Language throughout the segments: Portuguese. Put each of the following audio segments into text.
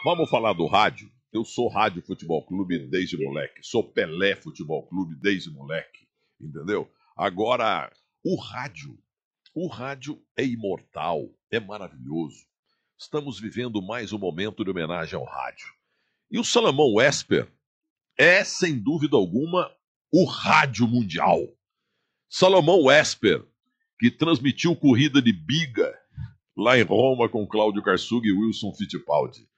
Vamos falar do rádio? Eu sou Rádio Futebol Clube desde moleque. Sou Pelé Futebol Clube desde moleque. Entendeu? Agora, o rádio é imortal, é maravilhoso. Estamos vivendo mais um momento de homenagem ao rádio. E o Salomão Esper é, sem dúvida alguma, o rádio mundial. Salomão Esper, que transmitiu corrida de biga lá em Roma com Cláudio Karsug e Wilson Fittipaldi.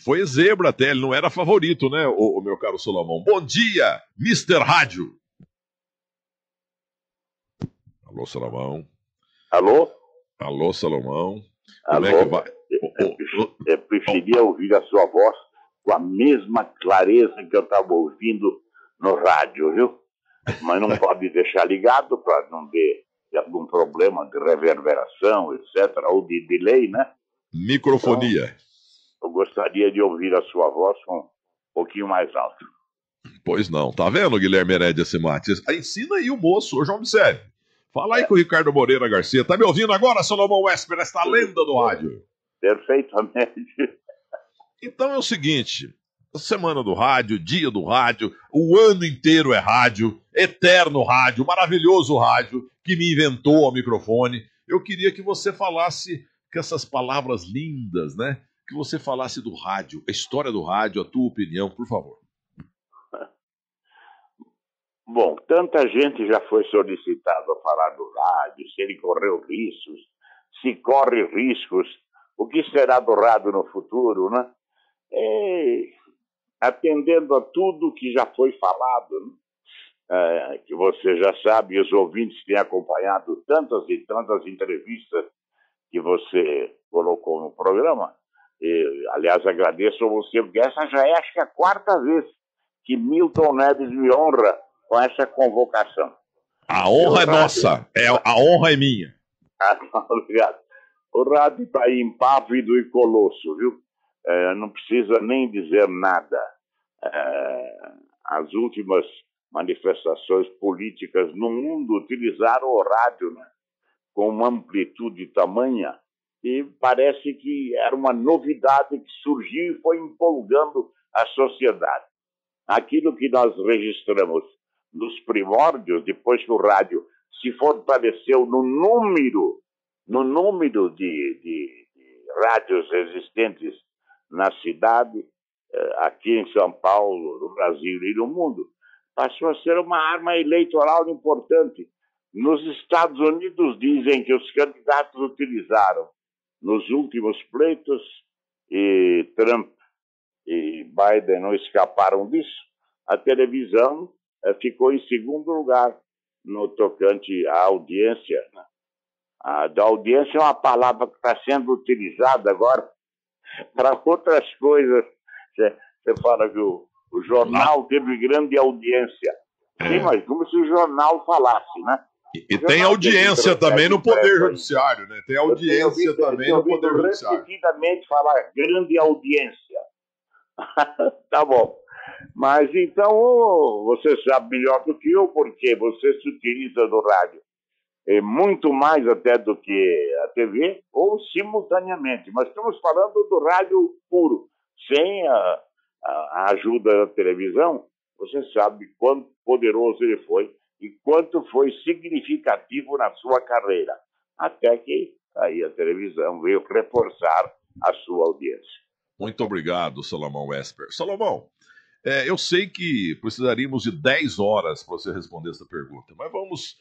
Foi zebra até, ele não era favorito, né, o meu caro Salomão? Bom dia, Mr. Rádio. Alô, Salomão. Alô? Alô, Salomão. Como é que vai? Eu preferia ouvir a sua voz com a mesma clareza que eu estava ouvindo no rádio, viu? Mas não pode deixar ligado para não ter algum problema de reverberação, etc., ou de delay, né? Microfonia. Então, eu gostaria de ouvir a sua voz com um pouquinho mais alto. Pois não. Tá vendo, Guilherme Herédia Simates? Ensina aí o moço, hoje observe. Fala aí com o Ricardo Moreira Garcia. Tá me ouvindo agora, Salomão Esper, esta lenda do rádio? Perfeitamente. Então é o seguinte, semana do rádio, dia do rádio, o ano inteiro é rádio, eterno rádio, maravilhoso rádio, que me inventou o microfone. Eu queria que você falasse com essas palavras lindas, né? Que você falasse do rádio, a história do rádio, a tua opinião, por favor. Bom, tanta gente já foi solicitado a falar do rádio, se ele correu riscos, se corre riscos, o que será do rádio no futuro, né? Atendendo a tudo que já foi falado, né? Que você já sabe, os ouvintes têm acompanhado tantas e tantas entrevistas que você colocou no programa. E, aliás, agradeço a você, porque essa já é, acho que, a quarta vez que Milton Neves me honra com essa convocação. A honra é nossa, a honra é minha. Obrigado. O rádio está aí impávido e colosso, viu? Não precisa nem dizer nada. As últimas manifestações políticas no mundo utilizaram o rádio, né, com uma amplitude tamanha, e parece que era uma novidade que surgiu e foi empolgando a sociedade. Aquilo que nós registramos nos primórdios, depois que o rádio se fortaleceu no número de rádios existentes na cidade, aqui em São Paulo, no Brasil e no mundo, passou a ser uma arma eleitoral importante. Nos Estados Unidos dizem que os candidatos utilizaram nos últimos pleitos, e Trump e Biden não escaparam disso, a televisão ficou em segundo lugar no tocante à audiência. A da audiência é uma palavra que está sendo utilizada agora para outras coisas. Você fala que o jornal teve grande audiência. Sim, mas como se o jornal falasse, né? E tem audiência também no Poder Judiciário, né? Tem audiência também no Poder Judiciário. Repetidamente falar grande audiência. Tá bom. Mas então você sabe melhor do que eu, porque você se utiliza do rádio muito mais até do que a TV, ou simultaneamente. Mas estamos falando do rádio puro, sem a ajuda da televisão. Você sabe quanto poderoso ele foi e quanto foi significativo na sua carreira, até que aí a televisão veio reforçar a sua audiência. Muito obrigado, Salomão Esper. Salomão, eu sei que precisaríamos de 10 horas para você responder essa pergunta, mas vamos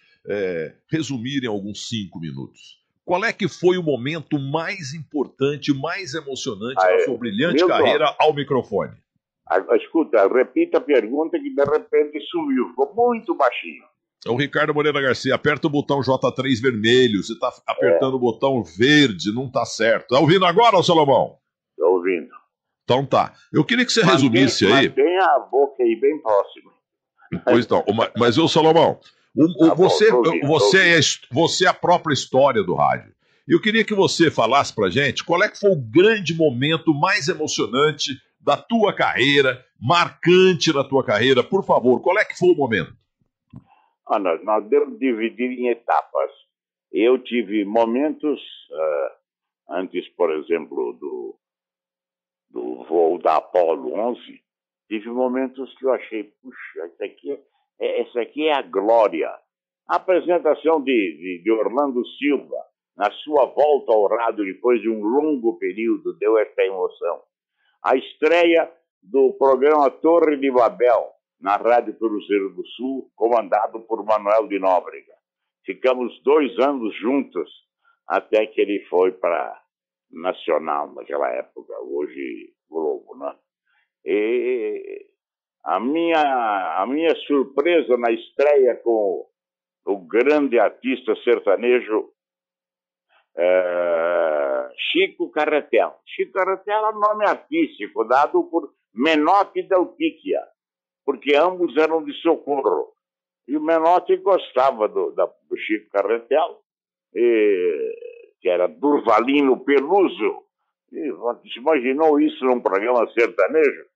resumir em alguns 5 minutos. Qual é que foi o momento mais importante, mais emocionante da sua brilhante carreira ao microfone? Escuta, repita a pergunta que de repente sumiu, ficou muito baixinho. O Ricardo Moreira Garcia, aperta o botão J3 vermelho, você está apertando o botão verde, não está certo. Está ouvindo agora, Salomão? Estou ouvindo. Então tá. Eu queria que você resumisse aí. Mantém a boca aí bem próxima. Pois não, mas ô Salomão, você é a própria história do rádio. E eu queria que você falasse pra gente qual é que foi o grande momento mais emocionante da tua carreira, marcante da tua carreira. Por favor, qual é que foi o momento? Nós devemos dividir em etapas. Eu tive momentos, antes, por exemplo, do Apollo 11, tive momentos que eu achei, puxa, isso aqui é a glória. A apresentação de Orlando Silva, na sua volta ao rádio depois de um longo período, deu essa emoção. A estreia do programa Torre de Babel, na Rádio Cruzeiro do Sul, comandado por Manuel de Nóbrega. Ficamos 2 anos juntos, até que ele foi para Nacional naquela época, hoje Globo, né? E a minha surpresa na estreia com o grande artista sertanejo Chico Carretel. Chico Carretel é nome artístico, dado por Menotti Del Picchia, porque ambos eram de Socorro. E o Menotti gostava do Chico Carretel, que era Durvalino Peluso. E você imaginou isso num programa sertanejo?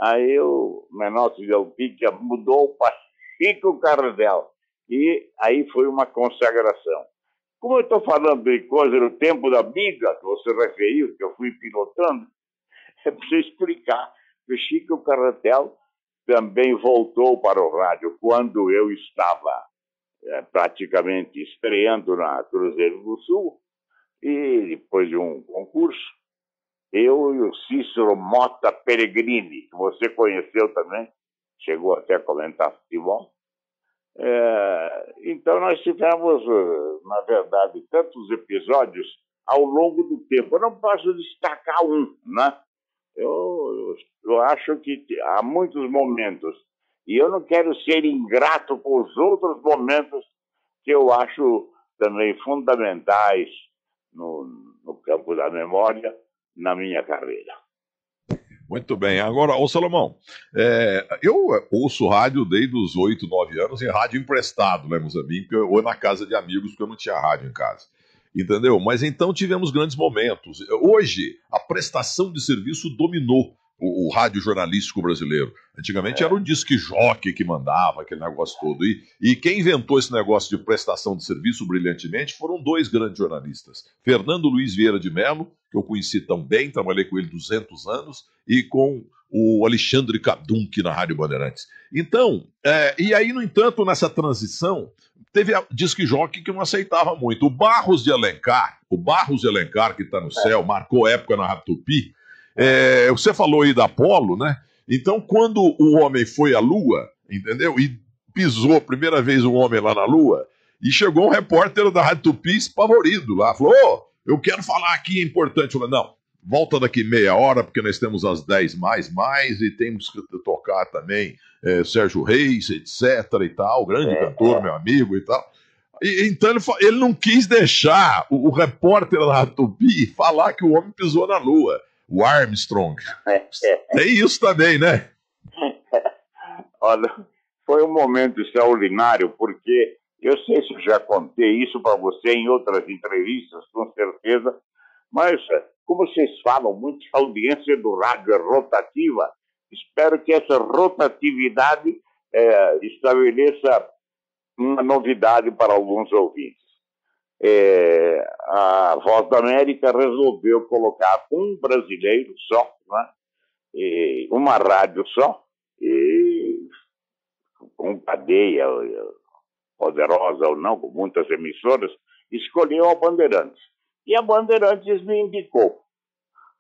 Aí o Menotti Del Picchia mudou para Chico Carretel. E aí foi uma consagração. Como eu estou falando de coisa do tempo da Biga, que você referiu, que eu fui pilotando, é preciso explicar que o Chico Carretel também voltou para o rádio quando eu estava praticamente estreando na Cruzeiro do Sul, e depois de um concurso, eu e o Cícero Mota Peregrini, que você conheceu também, chegou até a comentar futebol. Então nós tivemos, na verdade, tantos episódios ao longo do tempo. Eu não posso destacar um, né? Eu acho que há muitos momentos, e eu não quero ser ingrato com os outros momentos que eu acho também fundamentais no campo da memória, na minha carreira. Muito bem. Agora, ô Salomão, eu ouço rádio desde os 8, 9 anos em rádio emprestado, né, Moçambique, ou na casa de amigos, porque eu não tinha rádio em casa. Entendeu? Mas então tivemos grandes momentos. Hoje, a prestação de serviço dominou o rádio jornalístico brasileiro. Antigamente era o disque-jockey que mandava aquele negócio todo. E quem inventou esse negócio de prestação de serviço brilhantemente foram 2 grandes jornalistas. Fernando Luiz Vieira de Mello, que eu conheci tão bem, trabalhei com ele 200 anos, e com o Alexandre Kadunk na Rádio Bandeirantes. Então, e aí, no entanto, nessa transição, teve a disque-jockey que não aceitava muito. O Barros de Alencar, que está no céu, marcou época na Rádio Tupi. Você falou aí da Apollo, né? Então, quando o homem foi à Lua, entendeu? E pisou a primeira vez um homem lá na Lua, e chegou um repórter da Rádio Tupi espavorido lá, falou, eu quero falar aqui, é importante. Eu falei, não, volta daqui meia hora, porque nós temos as 10 mais, e temos que tocar também Sérgio Reis, etc. e tal, grande cantor, meu amigo e tal. Então ele não quis deixar o repórter da Tupi falar que o homem pisou na Lua, o Armstrong. Tem isso também, né? Olha, foi um momento extraordinário, porque eu sei se eu já contei isso para você em outras entrevistas, com certeza, mas como vocês falam muito, a audiência do rádio é rotativa, espero que essa rotatividade estabeleça uma novidade para alguns ouvintes. A Voz da América resolveu colocar um brasileiro só, né? Uma rádio só, e com cadeia poderosa ou não, com muitas emissoras, escolheu a Bandeirantes. E a Bandeirantes me indicou.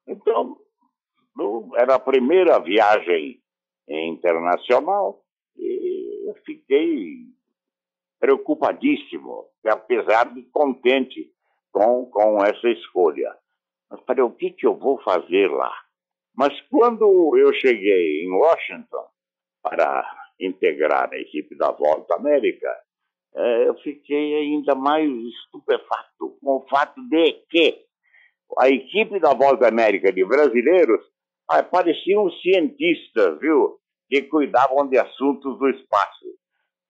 Então, era a primeira viagem internacional e eu fiquei preocupadíssimo, apesar de contente com essa escolha. Mas falei, o que eu vou fazer lá? Mas quando eu cheguei em Washington para integrar a equipe da Voz da América, eu fiquei ainda mais estupefato com o fato de que a equipe da Voz da América de brasileiros pareciam cientistas, viu? Que cuidavam de assuntos do espaço.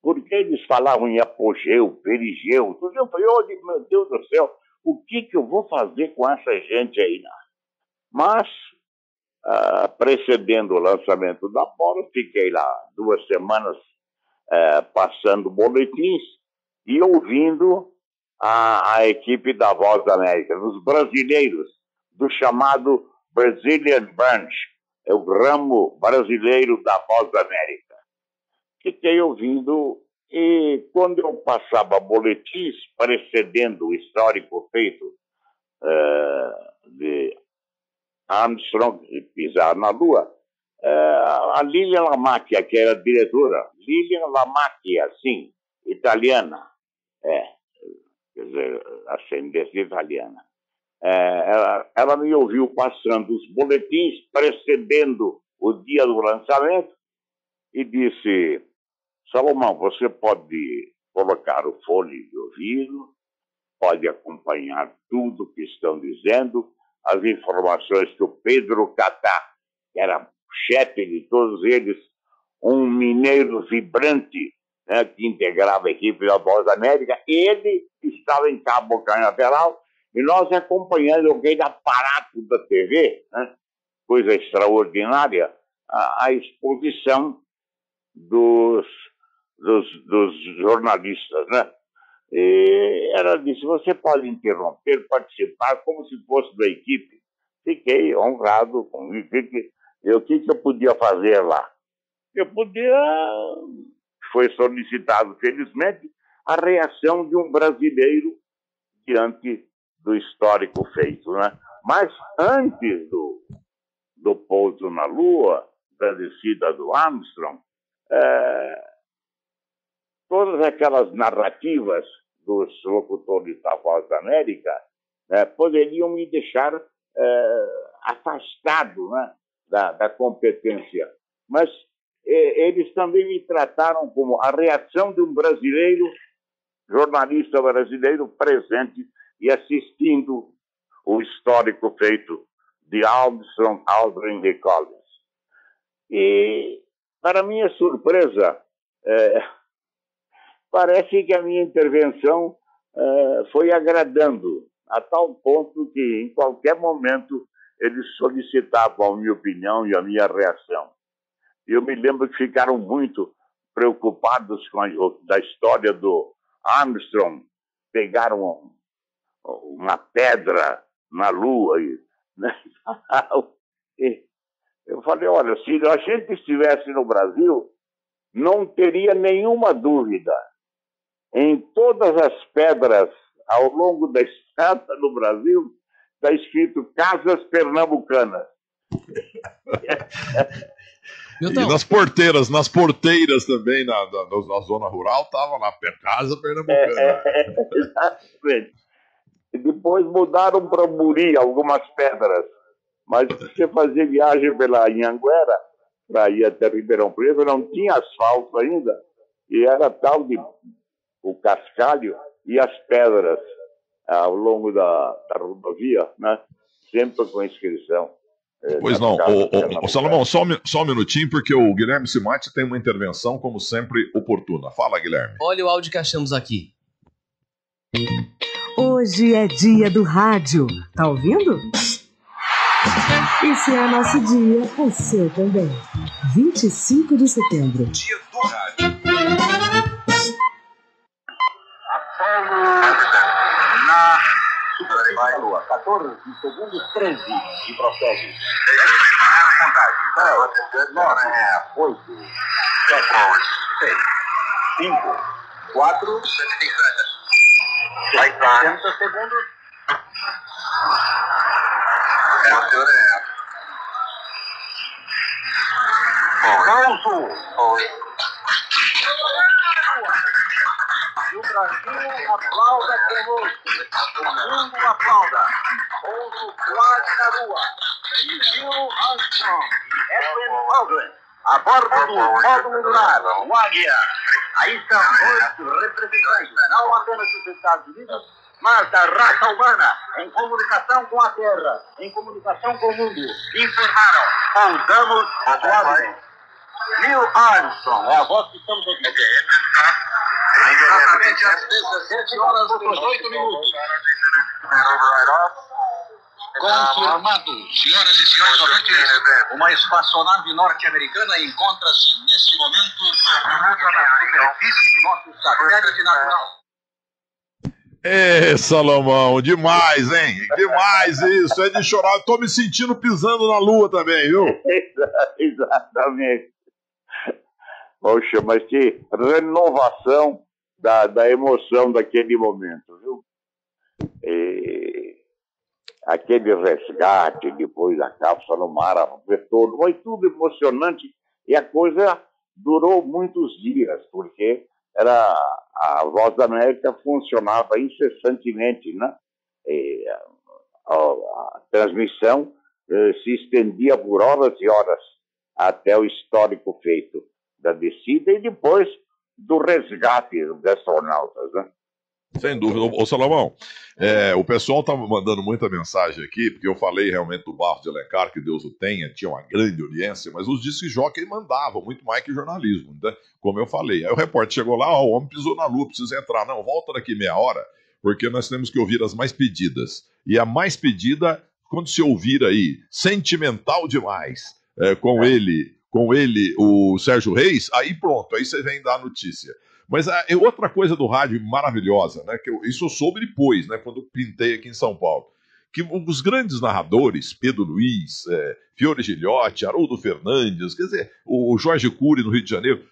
Porque eles falavam em apogeu, perigeu, tudo. Eu falei, meu Deus do céu, o que eu vou fazer com essa gente aí? Mas, precedendo o lançamento da Apollo, fiquei lá 2 semanas passando boletins e ouvindo a equipe da Voz da América, dos brasileiros, do chamado Brazilian Branch, é o ramo brasileiro da Voz da América. Fiquei ouvindo, e quando eu passava boletins precedendo o histórico feito de Armstrong pisar na Lua, a Lilian Lamacchia, que era a diretora, Lilian Lamacchia, sim, italiana, quer dizer, ascendência italiana. Ela me ouviu passando os boletins precedendo o dia do lançamento e disse: Salomão, você pode colocar o fone de ouvido, pode acompanhar tudo que estão dizendo, as informações que o Pedro Catá, que era chefe de todos eles, um mineiro vibrante, né, que integrava a equipe da Voz da América, ele estava em Cabo Canaveral e nós acompanhando aquele aparato da TV, né, coisa extraordinária, a exposição dos jornalistas, né? E ela disse: você pode interromper, participar como se fosse da equipe. Fiquei honrado com isso. O que eu podia fazer lá? Foi solicitado, felizmente, a reação de um brasileiro diante do histórico feito, né? Mas antes do pouso na Lua, da descida do Armstrong, todas aquelas narrativas dos locutores da Voz da América poderiam me deixar afastado, né, da competência. Mas eles também me trataram como a reação de um brasileiro, jornalista brasileiro, presente e assistindo o histórico feito de Armstrong, Aldrin e Collins. E, para minha surpresa, parece que a minha intervenção foi agradando, a tal ponto que, em qualquer momento, eles solicitavam a minha opinião e a minha reação. E eu me lembro que ficaram muito preocupados com a história do Armstrong. Pegaram uma pedra na Lua. Né? E eu falei: olha, se a gente estivesse no Brasil, não teria nenhuma dúvida. Em todas as pedras ao longo da estrada no Brasil, está escrito Casas Pernambucanas. E nas porteiras também, na zona rural, estava lá, Casa Pernambucana. Exatamente. E depois mudaram para Muri algumas pedras. Mas você fazia viagem pela Anhanguera, para ir até Ribeirão Preto, não tinha asfalto ainda, e era tal de o cascalho e as pedras ao longo da rodovia, né? Sempre com inscrição. Pois não, Salomão, só um minutinho, porque o Guilherme Simati tem uma intervenção, como sempre, oportuna. Fala, Guilherme. Olha o áudio que achamos aqui. Hoje é dia do rádio, tá ouvindo? Esse é nosso dia, é seu também. 25 de setembro. Dia do rádio. Na superfície da Lua, 14 segundos 13 e prossegue. 9, 8, 7, 6, 5, 4, 60 segundos. Pouso. E o Brasil aplauda conosco. O mundo aplauda. Pouso quase na Lua. E Neil Armstrong e Edwin Aldrin a bordo do módulo lunar, o Águia. Aí estão dois representantes, não apenas dos Estados Unidos, mas da raça humana, em comunicação com a Terra, em comunicação com o mundo. Informaram, pousamos suavemente. Neil Armstrong, é a voz que estamos ouvindo. Exatamente às 17 horas e 18 minutos. Confirmado, senhoras e senhores ouvintes, uma espaçonave norte-americana encontra-se neste momento na superfície do nosso satélite natural. Salomão, demais, hein? Demais isso, é de chorar. Eu tô me sentindo pisando na lua também, viu? Exatamente. Poxa, mas que renovação da emoção daquele momento, viu? Aquele resgate depois da cápsula no mar, retorno, foi tudo emocionante e a coisa durou muitos dias, porque a Voz da América funcionava incessantemente, né? E a transmissão se estendia por horas e horas até o histórico feito da descida e depois do resgate dos astronautas, né? Sem dúvida. Ô Salomão, o pessoal tá mandando muita mensagem aqui, porque eu falei realmente do Barros de Alencar, que Deus o tenha, tinha uma grande audiência, mas os disc jockey mandavam muito mais que jornalismo, né? Como eu falei. Aí o repórter chegou lá, o homem pisou na lua, precisa entrar. Não, volta daqui meia hora, porque nós temos que ouvir as mais pedidas. E a mais pedida, quando se ouvir aí, Sentimental Demais, com ele, o Sérgio Reis, aí pronto, aí você vem dar a notícia. Mas outra coisa do rádio maravilhosa, né? Isso eu soube depois, né? Quando eu pintei aqui em São Paulo. Que os grandes narradores, Pedro Luiz, Fiore Gilhote, Haroldo Fernandes, quer dizer, o Jorge Cury no Rio de Janeiro,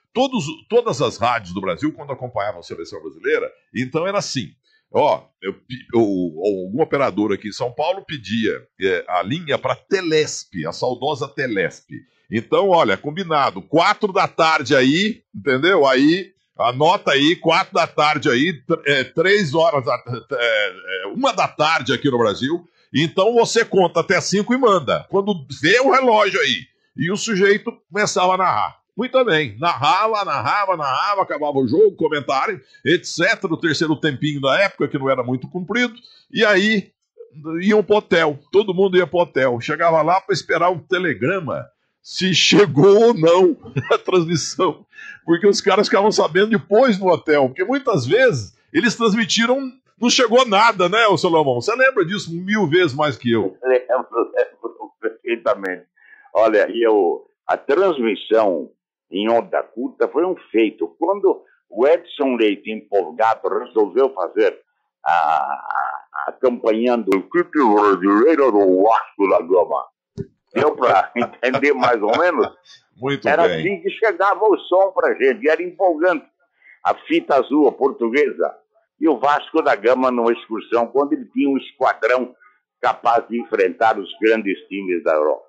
todas as rádios do Brasil, quando acompanhavam a seleção brasileira, então era assim. Algum operador aqui em São Paulo pedia a linha para Telesp, a saudosa Telesp. Então, olha, combinado, 4 da tarde aí, entendeu? Aí, anota aí, 4 da tarde aí, 3 horas, 1 da tarde aqui no Brasil. Então você conta até 5 e manda. Quando vê o relógio aí. E o sujeito começava a narrar. Muito bem, narrava, acabava o jogo, comentário, etc. No terceiro tempinho da época, que não era muito comprido. E aí iam pro hotel. Todo mundo ia pro hotel. Chegava lá para esperar um telegrama se chegou ou não a transmissão. Porque os caras ficavam sabendo depois no hotel. Porque muitas vezes eles transmitiram, não chegou nada, né, ô Salomão? Você lembra disso 1000 vezes mais que eu? Lembro perfeitamente. Olha, a transmissão em onda curta foi um feito. Quando o Edson Leite, empolgado, resolveu fazer a campanha do equipe brasileira do Vasco da Gama, deu para entender mais ou menos? Muito era bem. assim que chegava o som para a gente, e era empolgante. A fita azul, a portuguesa, e o Vasco da Gama numa excursão, quando ele tinha um esquadrão capaz de enfrentar os grandes times da Europa.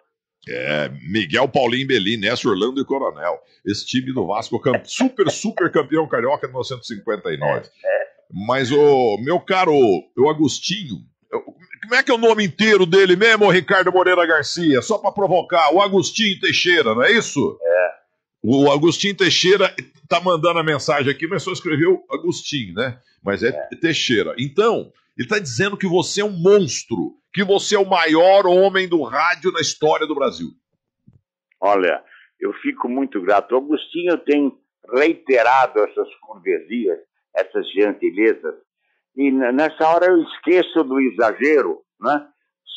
Miguel Paulinho Belin, Néstor Orlando e Coronel. Esse time do Vasco, super campeão carioca de 1959. Mas o meu caro, o Agostinho, como é que é o nome inteiro dele mesmo, Ricardo Moreira Garcia? Só para provocar, o Agostinho Teixeira, não é isso? O Agostinho Teixeira tá mandando a mensagem aqui, mas só escreveu Agostinho, né? Mas é Teixeira. Então, ele tá dizendo que você é um monstro, que você é o maior homem do rádio na história do Brasil. Olha, eu fico muito grato. O Agostinho tem reiterado essas cortesias, essas gentilezas, e nessa hora eu esqueço do exagero, né?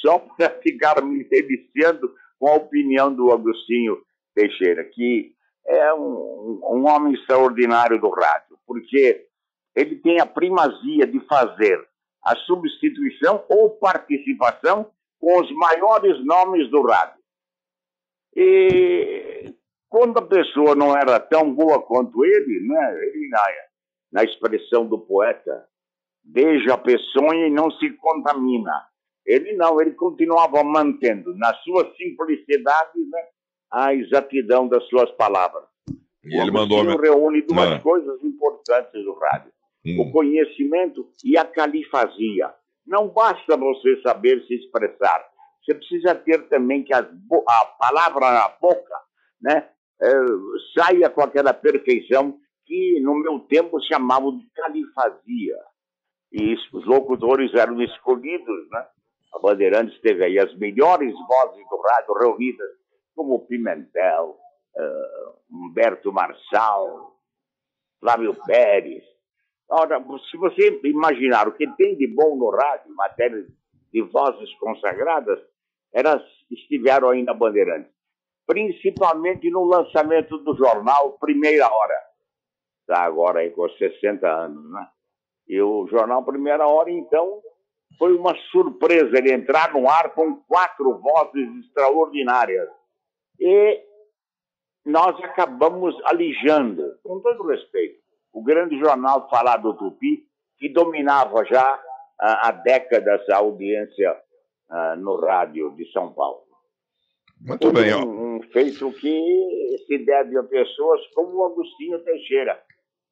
Só para ficar me deliciando com a opinião do Agostinho Teixeira, que é um homem extraordinário do rádio, porque ele tem a primazia de fazer a substituição ou participação com os maiores nomes do rádio. E quando a pessoa não era tão boa quanto ele, né, ele na expressão do poeta, beija a peçonha e não se contamina. Ele não, ele continuava mantendo, na sua simplicidade, né, a exatidão das suas palavras. E ele mandou reúne duas coisas importantes do rádio. O conhecimento e a califasia. Não basta você saber se expressar. Você precisa ter também que a palavra na boca, né, saia com aquela perfeição que no meu tempo chamavam de califasia. E os locutores eram escolhidos, né? A Bandeirantes teve aí as melhores vozes do rádio reunidas, como Pimentel, Humberto Marçal, Flávio Pérez. Ora, se você imaginar o que tem de bom no rádio, em matéria de vozes consagradas, elas estiveram aí na Bandeirantes. Principalmente no lançamento do jornal Primeira Hora. Está agora aí com 60 anos, né? E o Jornal Primeira Hora, então, foi uma surpresa ele entrar no ar com 4 vozes extraordinárias. E nós acabamos alijando, com todo respeito, o grande jornal falado Tupi, que dominava já há décadas a audiência no rádio de São Paulo. Muito bem. Um feito que se deve a pessoas como o Agostinho Teixeira,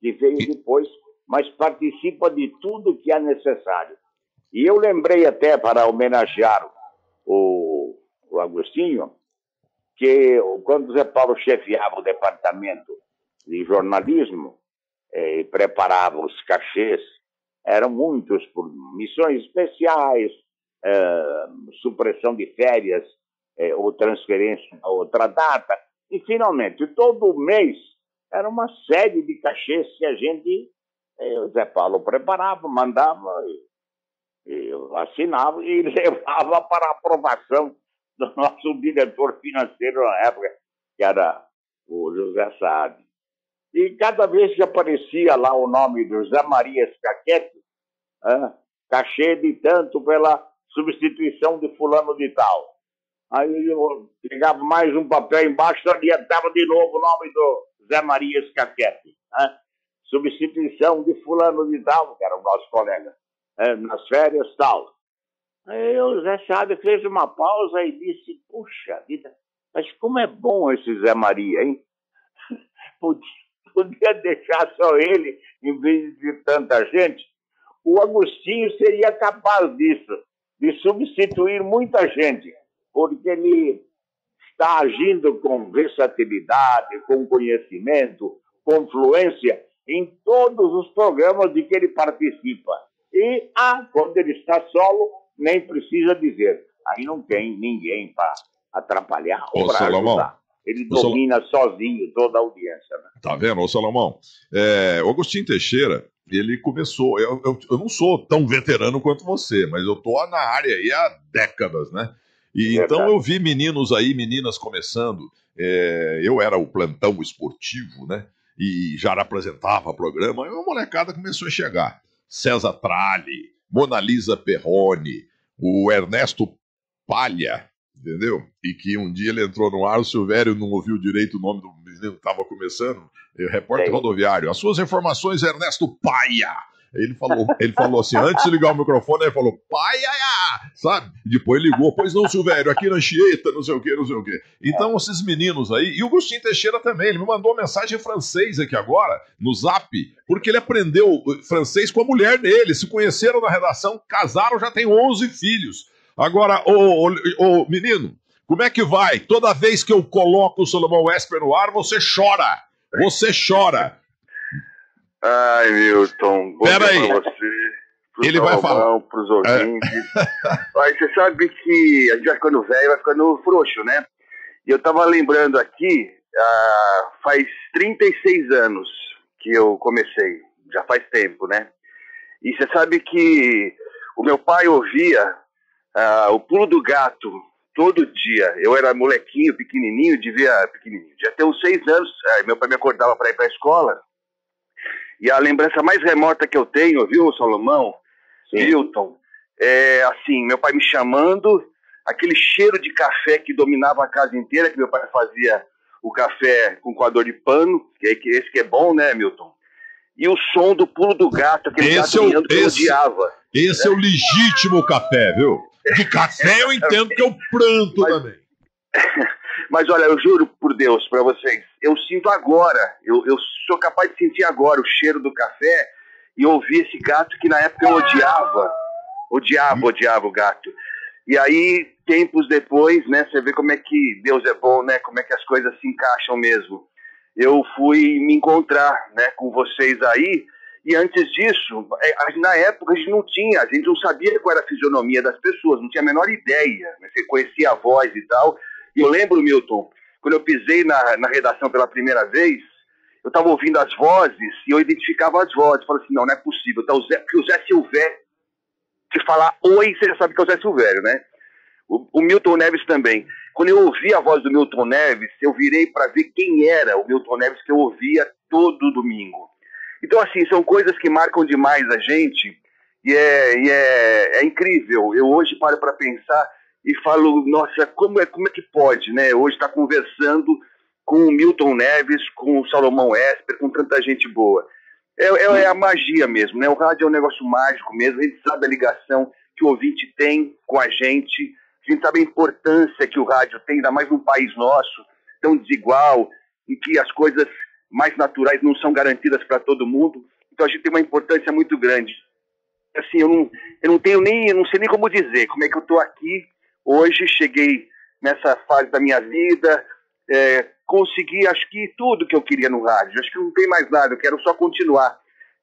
que veio depois, mas participa de tudo que é necessário. E eu lembrei até, para homenagear o Agostinho, que quando o Zé Paulo chefiava o departamento de jornalismo e preparava os cachês, eram muitos por missões especiais, supressão de férias, ou transferência a outra data, e finalmente, todo mês, era uma série de cachês que a gente, o Zé Paulo preparava, mandava, e assinava e levava para aprovação do nosso diretor financeiro na época, que era o José Saad. E cada vez que aparecia lá o nome do José Maria Scachetti, cachê de tanto pela substituição de fulano de tal. Aí eu pegava mais um papel embaixo e adiantava de novo o nome do Zé Maria Scachetti. Substituição de fulano de tal, que era o nosso colega, nas férias tal. Aí o Zé Saad fez uma pausa e disse, puxa vida, mas como é bom esse Zé Maria, hein? Podia deixar só ele, em vez de tanta gente. O Agostinho seria capaz disso, de substituir muita gente, porque ele está agindo com versatilidade, com conhecimento, com fluência em todos os programas de que ele participa. E, quando ele está solo, nem precisa dizer. Aí não tem ninguém para atrapalhar ou para ajudar. Ele domina sozinho toda a audiência. Né? Tá vendo, ô Salomão? O Agostinho Teixeira, ele começou... Eu não sou tão veterano quanto você, mas eu tô na área aí há décadas, né? E então eu vi meninos aí, meninas começando. Eu era o plantão esportivo, né? E já apresentava programa. E uma molecada começou a chegar. César Tralli, Mona Lisa Perrone, o Ernesto Palha, entendeu? E que um dia ele entrou no ar, o Silvério não ouviu direito o nome do menino que estava começando, repórter rodoviário. As suas informações, Ernesto Paia. Ele falou assim, antes de ligar o microfone, ele falou, Paia, sabe? Depois ligou, pois não, Silvério, aqui na Anchieta, não sei o quê. Então, esses meninos aí, e o Agostinho Teixeira também, ele me mandou uma mensagem em francês aqui agora, no Zap, porque ele aprendeu francês com a mulher dele, se conheceram na redação, casaram, já tem 11 filhos. Agora, ô menino, como é que vai? Toda vez que eu coloco o Salomão Esper no ar, você chora. Você chora. Ai, Milton, bom dia pra você, Ele vai falar pros ouvintes. Mas você sabe que a gente vai ficando velho, vai ficando frouxo, né? E eu tava lembrando aqui, faz 36 anos que eu comecei, já faz tempo, né? E você sabe que o meu pai ouvia o Pulo do Gato todo dia. Eu era molequinho, pequenininho, devia ter uns 6 anos. Meu pai me acordava para ir para a escola. E a lembrança mais remota que eu tenho, viu, Salomão, Milton, assim, meu pai me chamando, aquele cheiro de café que dominava a casa inteira, que meu pai fazia o café com coador de pano, esse que é bom, né, Milton? E o som do Pulo do Gato, aquele gato miando que eu odiava. Esse é o legítimo café, viu? De café eu entendo que eu pranto também. Mas olha, eu juro por Deus pra vocês, eu sinto agora, eu sou capaz de sentir agora o cheiro do café e ouvir esse gato que na época eu odiava o gato. E aí, tempos depois, né, você vê como é que Deus é bom, né, como é que as coisas se encaixam mesmo. Eu fui me encontrar, né, com vocês aí, e antes disso, na época a gente não sabia qual era a fisionomia das pessoas, não tinha a menor ideia, né, você conhecia a voz e tal. E eu lembro, Milton, quando eu pisei na redação pela primeira vez, eu estava ouvindo as vozes e eu identificava as vozes. Falei assim, não é possível. Tá porque o Zé Silvério, se falar oi, você já sabe que é o Zé Silvério, né? O Milton Neves também. Quando eu ouvi a voz do Milton Neves, eu virei para ver quem era o Milton Neves que eu ouvia todo domingo. Então, assim, são coisas que marcam demais a gente e é incrível. Eu hoje paro para pensar e falo, nossa, como é que pode, né? Hoje estar conversando com o Milton Neves, com o Salomão Esper, com tanta gente boa. É a magia mesmo, né? O rádio é um negócio mágico mesmo, a gente sabe a ligação que o ouvinte tem com a gente sabe a importância que o rádio tem, ainda mais num país nosso, tão desigual, em que as coisas mais naturais não são garantidas para todo mundo. Então a gente tem uma importância muito grande. Assim, eu não sei nem como dizer, como é que eu estou aqui hoje, cheguei nessa fase da minha vida, consegui, acho que tudo que eu queria no rádio, acho que não tem mais nada, eu quero só continuar.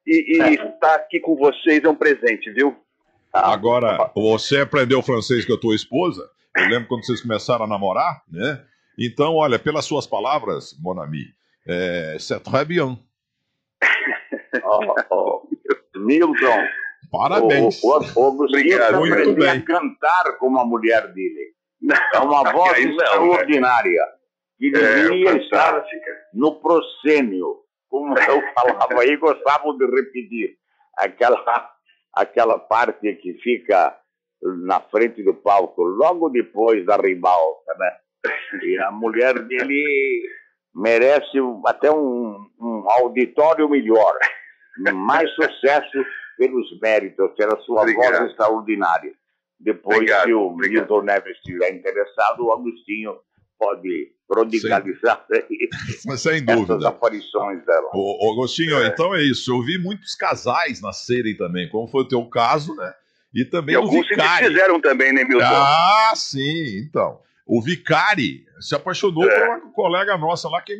E estar aqui com vocês é um presente, viu? Agora, você aprendeu francês com a tua esposa? Eu lembro quando vocês começaram a namorar, né? Então, olha, pelas suas palavras, mon ami, c'est très bien. Milton, Parabéns. Obrigado. Muito bem. Cantar como a mulher dele. É uma voz extraordinária. Que deveria estar no proscênio. Como eu falava aí, gostavam de repetir. Aquela parte que fica na frente do palco, logo depois da ribalta, né? E a mulher dele merece até um auditório melhor. Mais sucesso pelos méritos, pela sua voz extraordinária. Depois, se o Milton Neves estiver interessado, o Agostinho pode prodigalizar sem dúvida essas aparições dela. Ô Agostinho, então é isso. Eu vi muitos casais nascerem também, como foi o teu caso, né? E também o Vicari. Fizeram também, né, Milton? Ah, sim, então. O Vicari se apaixonou por uma colega nossa lá, que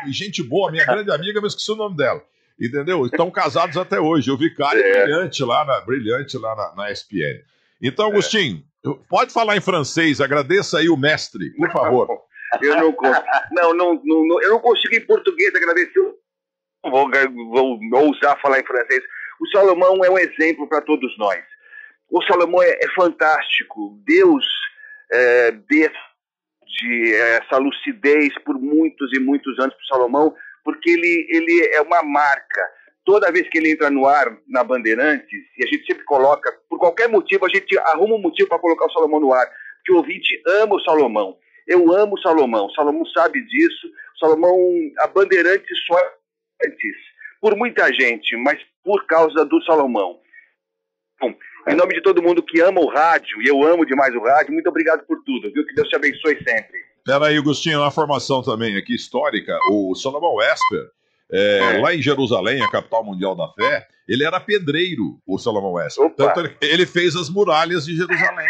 gente boa, minha grande amiga, mas esqueci o nome dela. Entendeu? Estão casados até hoje. O Vicari brilhante lá na ESPN. Então, Agostinho, pode falar em francês, agradeça aí o mestre, por favor. Eu não consigo em português agradecer. Vou ousar falar em francês. O Salomão é um exemplo para todos nós. O Salomão é fantástico. Deus deu essa lucidez por muitos e muitos anos para o Salomão, porque ele é uma marca. Toda vez que ele entra no ar na Bandeirantes, e a gente sempre coloca, por qualquer motivo, a gente arruma um motivo para colocar o Salomão no ar, porque o ouvinte ama o Salomão. Eu amo o Salomão. O Salomão sabe disso. O Salomão, a Bandeirantes só antes, por muita gente, mas por causa do Salomão. Bom, em nome de todo mundo que ama o rádio, e eu amo demais o rádio, muito obrigado por tudo, viu? Que Deus te abençoe sempre. Peraí, Agostinho, uma formação também aqui histórica, o Salomão Esper, lá em Jerusalém, a capital mundial da fé, ele era pedreiro, o Salomão Esper. Tanto ele fez as muralhas de Jerusalém.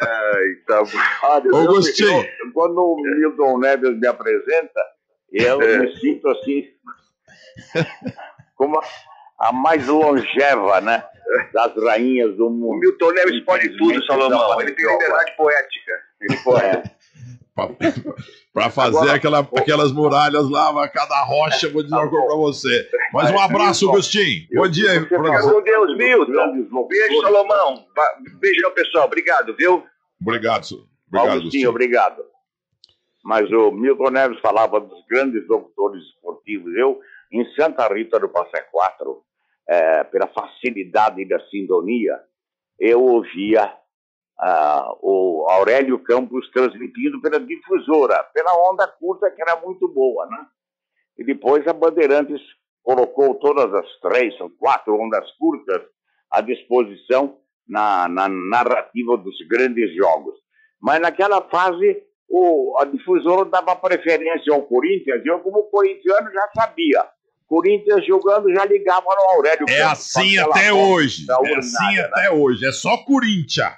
Ai, tá bom. Agostinho. Quando o Milton Neves me apresenta, eu me sinto assim, como a mais longeva, né? Das rainhas do mundo. O Milton Neves pode tudo, Salomão. Ele tem liberdade poética. Ele pode. Para fazer aquelas muralhas lá, cada rocha, vou dizer uma coisa para você. Mas um abraço, Agostinho. Bom dia. Com Deus, Milton. Beijo, Salomão. Beijão, pessoal. Obrigado, viu? Obrigado, Agostinho, obrigado. Mas o Milton Neves falava dos grandes locutores esportivos. Eu, em Santa Rita do Passa Quatro, pela facilidade da sintonia, eu ouvia o Aurélio Campos transmitindo pela difusora, pela onda curta, que era muito boa, né? E depois a Bandeirantes colocou todas as 3 ou 4 ondas curtas à disposição na narrativa dos grandes jogos. Mas naquela fase, a difusora dava preferência ao Corinthians, e eu, como corintiano, já sabia. Corinthians jogando, já ligava no Aurélio Campos. É assim até hoje. Até hoje. É só Corinthians.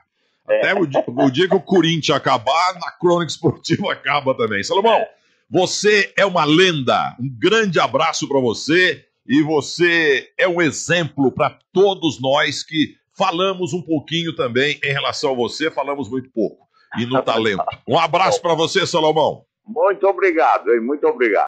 Até o dia que o Corinthians acabar, na Crônica Esportiva acaba também. Salomão, você é uma lenda. Um grande abraço para você. E você é um exemplo para todos nós que falamos um pouquinho também em relação a você. Falamos muito pouco. E no talento. Um abraço para você, Salomão. Muito obrigado, hein? Muito obrigado.